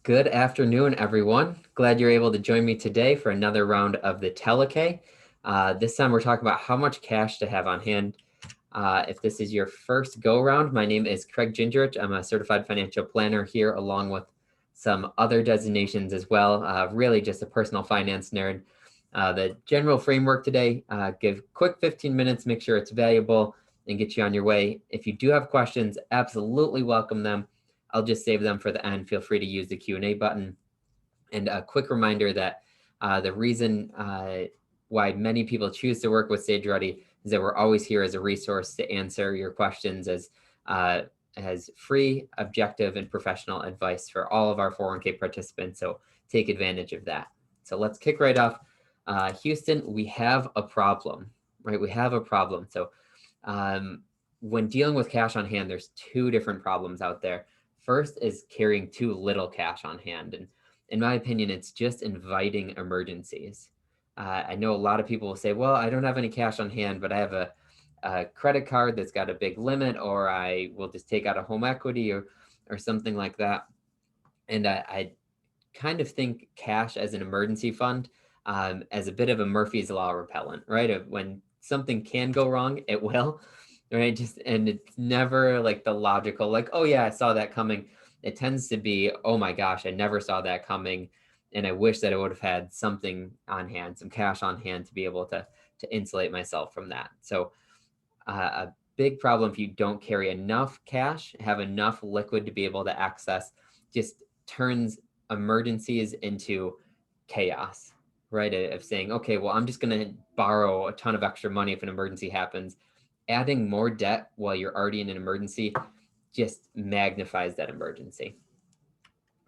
Good afternoon, everyone. Glad you're able to join me today for another round of the Tele. This time we're talking about how much cash to have on hand. If this is your first go round, my name is Craig Gingerich. I'm a certified financial planner here, along with some other designations as well. Really just a personal finance nerd. The general framework today, give quick 15 minutes, make sure it's valuable, and get you on your way. If you do have questions, absolutely welcome them. I'll just save them for the end. Feel free to use the Q&A button. And a quick reminder that the reason why many people choose to work with Sage Rutty is that we're always here as a resource to answer your questions as free, objective, and professional advice for all of our 401k participants. So take advantage of that. So let's kick right off. Houston, we have a problem, right? We have a problem. So when dealing with cash on hand, there's two different problems out there. First is carrying too little cash on hand. And in my opinion, it's just inviting emergencies. I know a lot of people will say, well, I don't have any cash on hand, but I have a credit card that's got a big limit, or I will just take out a home equity or something like that. And I kind of think cash as an emergency fund as a bit of a Murphy's Law repellent, right? When something can go wrong, it will, right? And it's never like the logical, like, oh yeah, I saw that coming. It tends to be, oh my gosh, I never saw that coming. And I wish that I would have had something on hand, some cash on hand to be able to insulate myself from that. So a big problem if you don't carry enough cash, have enough liquid to be able to access, just turns emergencies into chaos, right? Of saying, okay, well, I'm just going to borrow a ton of extra money if an emergency happens. Adding more debt while you're already in an emergency just magnifies that emergency.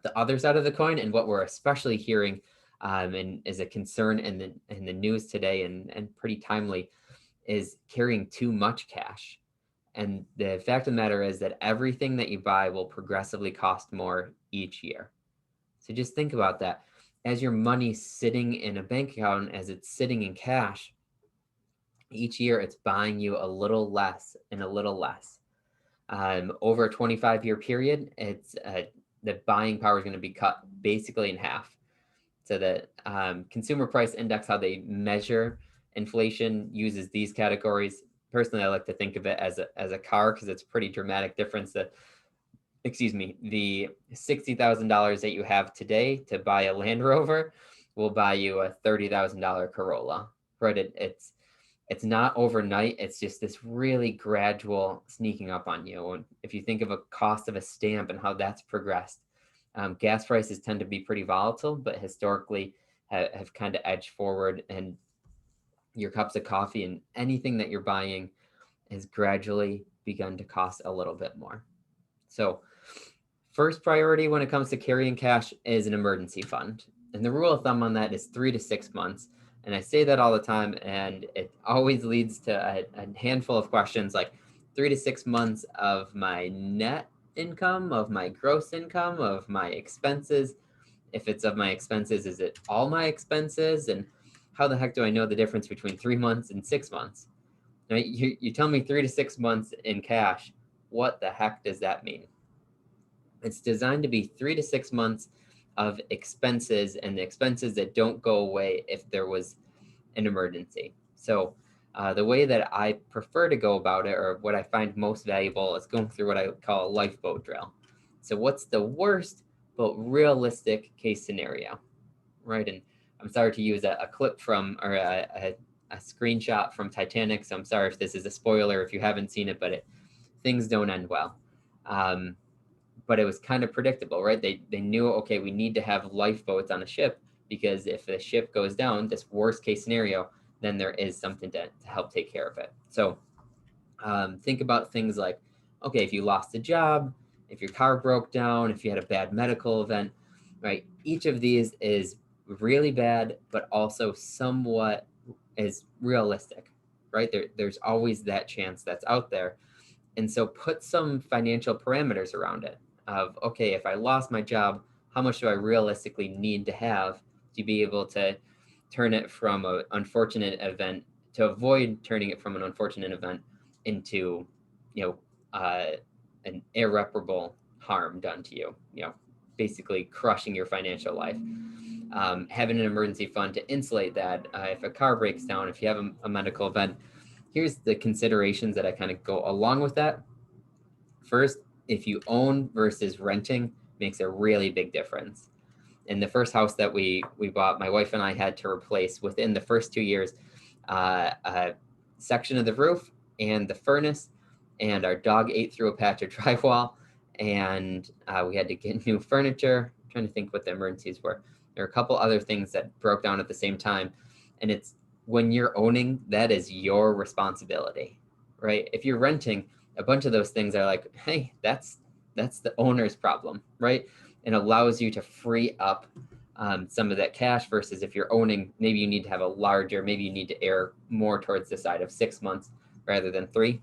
The other side of the coin, and what we're especially hearing and is a concern in the news today and pretty timely, is carrying too much cash. And the fact of the matter is that everything that you buy will progressively cost more each year. So just think about that. As your money's sitting in a bank account, as it's sitting in cash, each year it's buying you a little less and a little less. Over a 25-year period, the buying power is going to be cut basically in half. So the consumer price index, how they measure inflation, uses these categories. Personally, I like to think of it as a car because it's a pretty dramatic difference. The $60,000 that you have today to buy a Land Rover will buy you a $30,000 Corolla, right? It's not overnight. It's just this really gradual sneaking up on you. And if you think of a cost of a stamp and how that's progressed, gas prices tend to be pretty volatile, but historically have kind of edged forward, and your cups of coffee and anything that you're buying has gradually begun to cost a little bit more. So first priority when it comes to carrying cash is an emergency fund. And the rule of thumb on that is 3 to 6 months. And I say that all the time, and it always leads to a handful of questions like 3 to 6 months of my net income, of my gross income, of my expenses. If it's of my expenses, is it all my expenses? And how the heck do I know the difference between 3 months and 6 months? Right? You tell me 3 to 6 months in cash. What the heck does that mean? It's designed to be 3 to 6 months of expenses, and the expenses that don't go away if there was an emergency. So the way that I prefer to go about it, or what I find most valuable, is going through what I call a lifeboat drill. So what's the worst but realistic case scenario, right? And I'm sorry to use a clip from, or a screenshot from Titanic, so I'm sorry if this is a spoiler if you haven't seen it, but things don't end well. But it was kind of predictable, right? They knew, okay, we need to have lifeboats on a ship, because if the ship goes down, this worst case scenario, then there is something to help take care of it. So think about things like, okay, if you lost a job, if your car broke down, if you had a bad medical event, right? Each of these is really bad, but also somewhat is realistic, right? There's always that chance that's out there. And so put some financial parameters around it of, okay, if I lost my job, how much do I realistically need to have to be able to turn it from an unfortunate event, to avoid turning it from an unfortunate event into, an irreparable harm done to you, basically crushing your financial life. Having an emergency fund to insulate that if a car breaks down, if you have a medical event. Here's the considerations that I kind of go along with that. First, if you own versus renting makes a really big difference. In the first house that we bought, my wife and I had to replace within the first 2 years a section of the roof and the furnace, and our dog ate through a patch of drywall, and we had to get new furniture. I'm trying to think what the emergencies were. There are a couple other things that broke down at the same time, and it's when you're owning, that is your responsibility, right? If you're renting, a bunch of those things are like, hey, that's the owner's problem, right? And allows you to free up some of that cash versus if you're owning, maybe you need to have a larger, maybe you need to err more towards the side of 6 months rather than 3.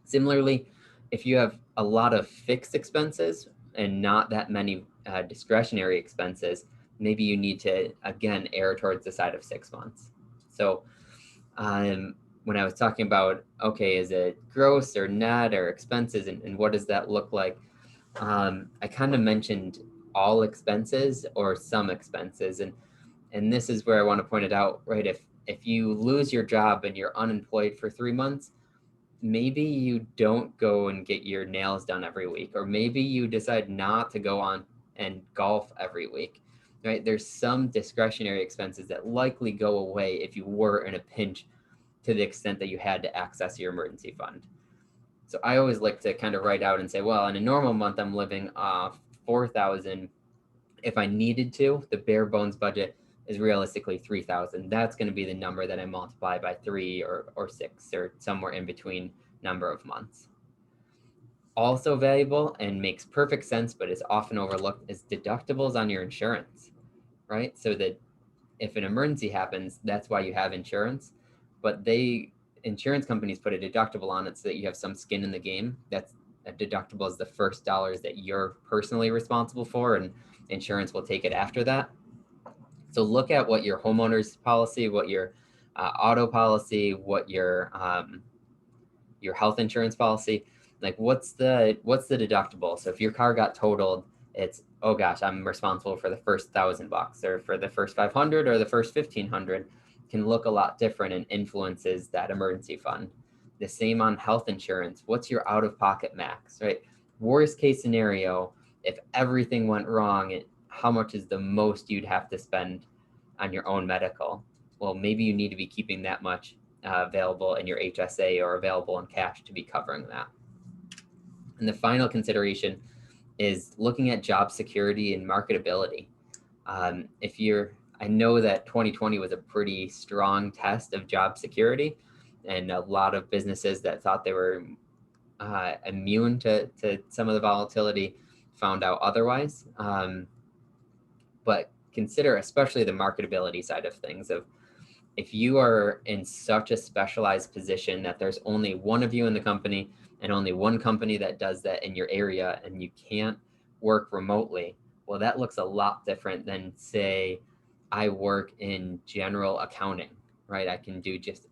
Similarly, if you have a lot of fixed expenses and not that many discretionary expenses, maybe you need to, again, err towards the side of 6 months. So when I was talking about, okay, is it gross or net or expenses, and what does that look like? I kind of mentioned all expenses or some expenses, and this is where I want to point it out, right? If you lose your job and you're unemployed for 3 months, maybe you don't go and get your nails done every week, or maybe you decide not to go on and golf every week, right? There's some discretionary expenses that likely go away if you were in a pinch to the extent that you had to access your emergency fund. So I always like to kind of write out and say, well, in a normal month, I'm living off 4,000. If I needed to, the bare bones budget is realistically 3,000. That's going to be the number that I multiply by 3 or 6 or somewhere in between number of months. Also valuable and makes perfect sense, but is often overlooked, is deductibles on your insurance, right? So that if an emergency happens, that's why you have insurance, but insurance companies put a deductible on it so that you have some skin in the game. That's a deductible is the first dollars that you're personally responsible for, and insurance will take it after that. So look at what your homeowner's policy, what your auto policy, what your health insurance policy, like what's the deductible? So if your car got totaled, it's, oh gosh, I'm responsible for the first $1,000, or for the first 500 or the first 1,500. Can look a lot different and influences that emergency fund. The same on health insurance. What's your out-of-pocket max, right? Worst case scenario, if everything went wrong, how much is the most you'd have to spend on your own medical? Well, maybe you need to be keeping that much available in your HSA or available in cash to be covering that. And the final consideration is looking at job security and marketability. I know that 2020 was a pretty strong test of job security, and a lot of businesses that thought they were immune to some of the volatility found out otherwise. But consider especially the marketability side of things. Of if you are in such a specialized position that there's only one of you in the company and only one company that does that in your area, and you can't work remotely, well, that looks a lot different than, say, I work in general accounting, right? I can do just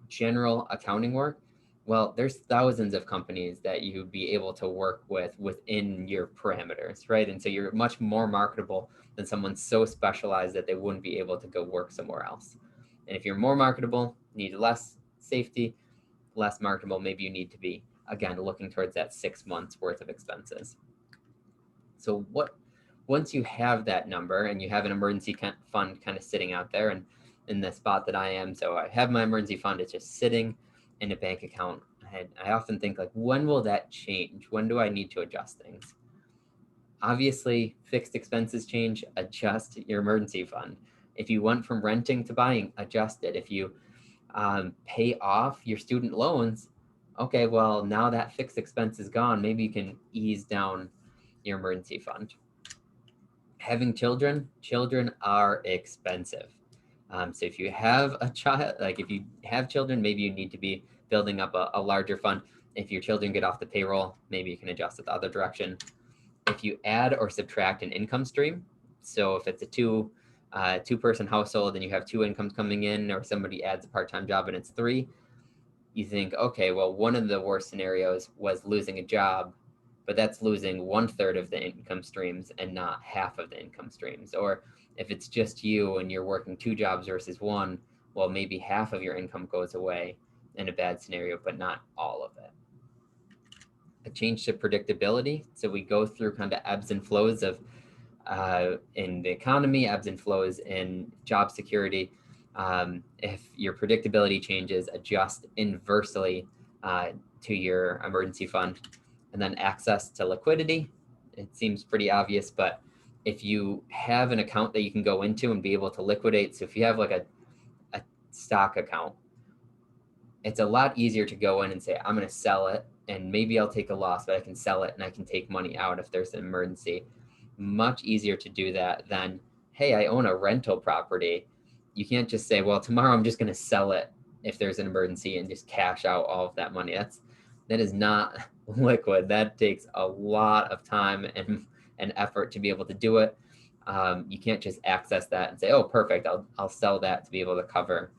general accounting work. Well, there's thousands of companies that you'd be able to work with within your parameters, right? And so you're much more marketable than someone so specialized that they wouldn't be able to go work somewhere else. And if you're more marketable, need less safety, less marketable, maybe you need to be, again, looking towards that 6 months worth of expenses. So once you have that number and you have an emergency fund kind of sitting out there, and in the spot that I am, so I have my emergency fund, it's just sitting in a bank account. I often think, like, when will that change? When do I need to adjust things? Obviously, fixed expenses change, adjust your emergency fund. If you went from renting to buying, adjust it. If you pay off your student loans, okay, well, now that fixed expense is gone, maybe you can ease down your emergency fund. Having children are expensive. So if you have a child, like if you have children, maybe you need to be building up a larger fund. If your children get off the payroll, maybe you can adjust it the other direction. If you add or subtract an income stream, so if it's a two-person household and you have 2 incomes coming in, or somebody adds a part-time job and it's 3, you think, okay, well, one of the worst scenarios was losing a job. but that's losing 1/3 of the income streams and not half of the income streams. Or if it's just you and you're working 2 jobs versus one, well, maybe half of your income goes away in a bad scenario, but not all of it. A change to predictability. So we go through kind of ebbs and flows of in the economy, ebbs and flows in job security. If your predictability changes, adjust inversely to your emergency fund. And then access to liquidity. It seems pretty obvious, but if you have an account that you can go into and be able to liquidate, so if you have like a stock account, it's a lot easier to go in and say, I'm going to sell it and maybe I'll take a loss, but I can sell it and I can take money out if there's an emergency. Much easier to do that than, hey, I own a rental property. You can't just say, well, tomorrow I'm just going to sell it if there's an emergency and just cash out all of that money. That is not liquid. That takes a lot of time and effort to be able to do it. You can't just access that and say, oh, perfect, I'll sell that to be able to cover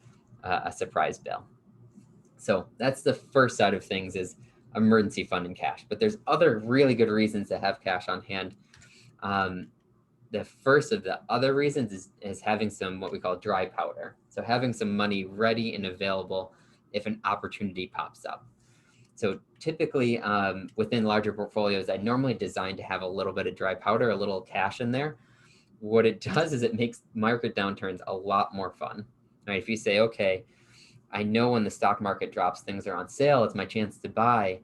a surprise bill. So that's the first side of things, is emergency fund and cash. But there's other really good reasons to have cash on hand. The first of the other reasons is having some what we call dry powder. So having some money ready and available if an opportunity pops up. So typically within larger portfolios, I normally design to have a little bit of dry powder, a little cash in there. What it does is it makes market downturns a lot more fun. Right? If you say, okay, I know when the stock market drops, things are on sale, it's my chance to buy.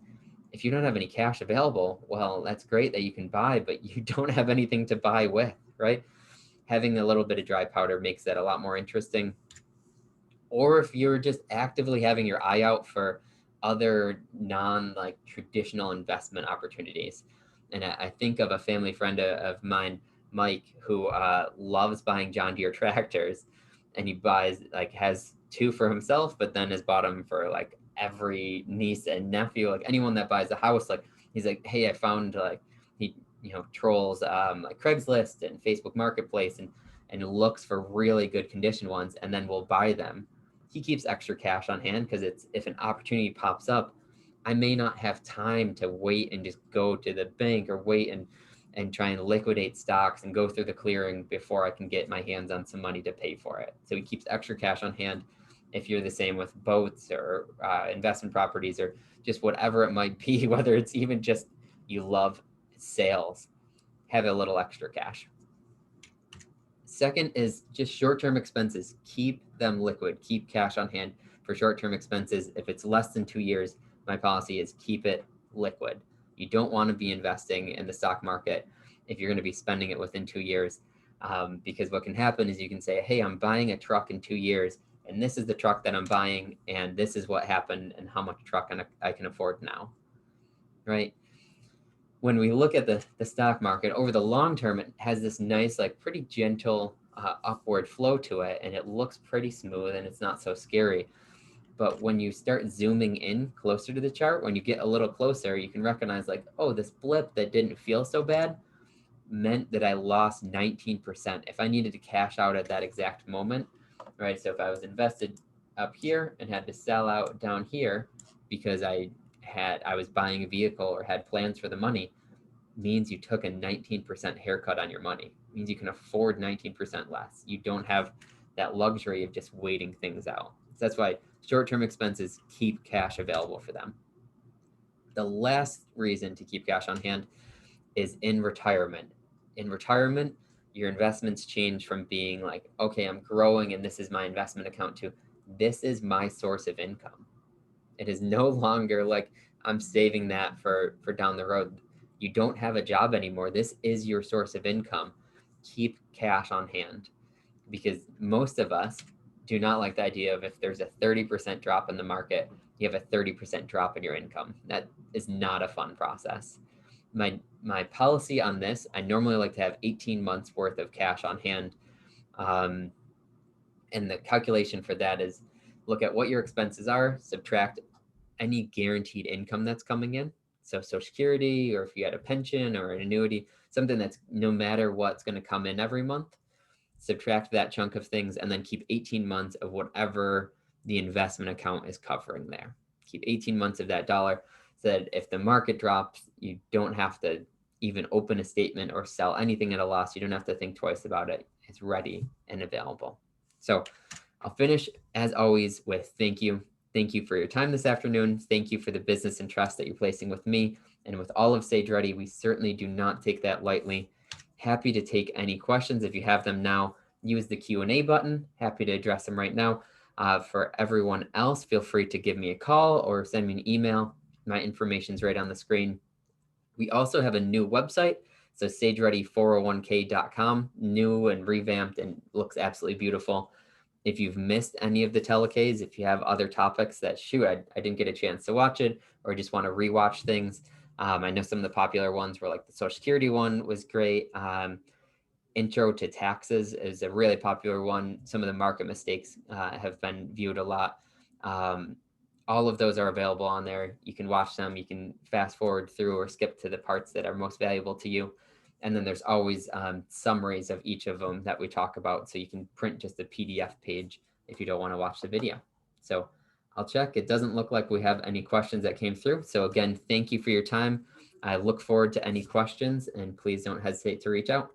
If you don't have any cash available, well, that's great that you can buy, but you don't have anything to buy with, right? Having a little bit of dry powder makes that a lot more interesting. Or if you're just actively having your eye out for other like traditional investment opportunities. And I think of a family friend of mine, Mike, who loves buying John Deere tractors, and he has 2 for himself, but then has bought them for like every niece and nephew, like anyone that buys a house. Like he's like, hey, I found he trolls like Craigslist and Facebook Marketplace and looks for really good condition ones, and then will buy them. He keeps extra cash on hand because if an opportunity pops up, I may not have time to wait and just go to the bank or wait and try and liquidate stocks and go through the clearing before I can get my hands on some money to pay for it. So he keeps extra cash on hand. If you're the same with boats or investment properties or just whatever it might be, whether it's even just you love sales, have a little extra cash. Second is just short-term expenses. Keep them liquid. Keep cash on hand for short-term expenses. If it's less than 2 years, my policy is keep it liquid. You don't want to be investing in the stock market if you're going to be spending it within 2 years, because what can happen is you can say, hey, I'm buying a truck in 2 years, and this is the truck that I'm buying, and this is what happened and how much truck I can afford now, right? When we look at the stock market over the long term, it has this nice, like pretty gentle upward flow to it, and it looks pretty smooth and it's not so scary. But when you start zooming in closer to the chart, when you get a little closer, you can recognize like, oh, this blip that didn't feel so bad meant that I lost 19% if I needed to cash out at that exact moment, right? So if I was invested up here and had to sell out down here because I was buying a vehicle or had plans for the money, means you took a 19% haircut on your money. It means you can afford 19% less. You don't have that luxury of just waiting things out. So that's why short-term expenses, keep cash available for them. The last reason to keep cash on hand is in retirement. In retirement, your investments change from being like, okay, I'm growing and this is my investment account, to this is my source of income. It is no longer like I'm saving that for down the road. You don't have a job anymore. This is your source of income. Keep cash on hand, because most of us do not like the idea of if there's a 30% drop in the market, you have a 30% drop in your income. That is not a fun process. My policy on this, I normally like to have 18 months worth of cash on hand. And the calculation for that is look at what your expenses are, subtract any guaranteed income that's coming in. So Social Security, or if you had a pension or an annuity, something that's no matter what's going to come in every month, subtract that chunk of things, and then keep 18 months of whatever the investment account is covering there. Keep 18 months of that dollar. so that if the market drops, you don't have to even open a statement or sell anything at a loss. You don't have to think twice about it. It's ready and available. So I'll finish, as always, with thank you. Thank you for your time this afternoon. Thank you for the business and trust that you're placing with me and with all of Sage Rutty. We certainly do not take that lightly. Happy to take any questions. If you have them now, use the Q&A button. Happy to address them right now. For everyone else, feel free to give me a call or send me an email. My information's right on the screen. We also have a new website. So sageruddy401k.com, new and revamped and looks absolutely beautiful. If you've missed any of the telecays, if you have other topics that, shoot, I didn't get a chance to watch it, or just want to rewatch things. I know some of the popular ones were like the Social Security one was great. Intro to Taxes is a really popular one. Some of the market mistakes have been viewed a lot. All of those are available on there. You can watch them. You can fast forward through or skip to the parts that are most valuable to you. And then there's always summaries of each of them that we talk about. So you can print just a PDF page if you don't want to watch the video. So I'll check. It doesn't look like we have any questions that came through. So again, thank you for your time. I look forward to any questions, and please don't hesitate to reach out.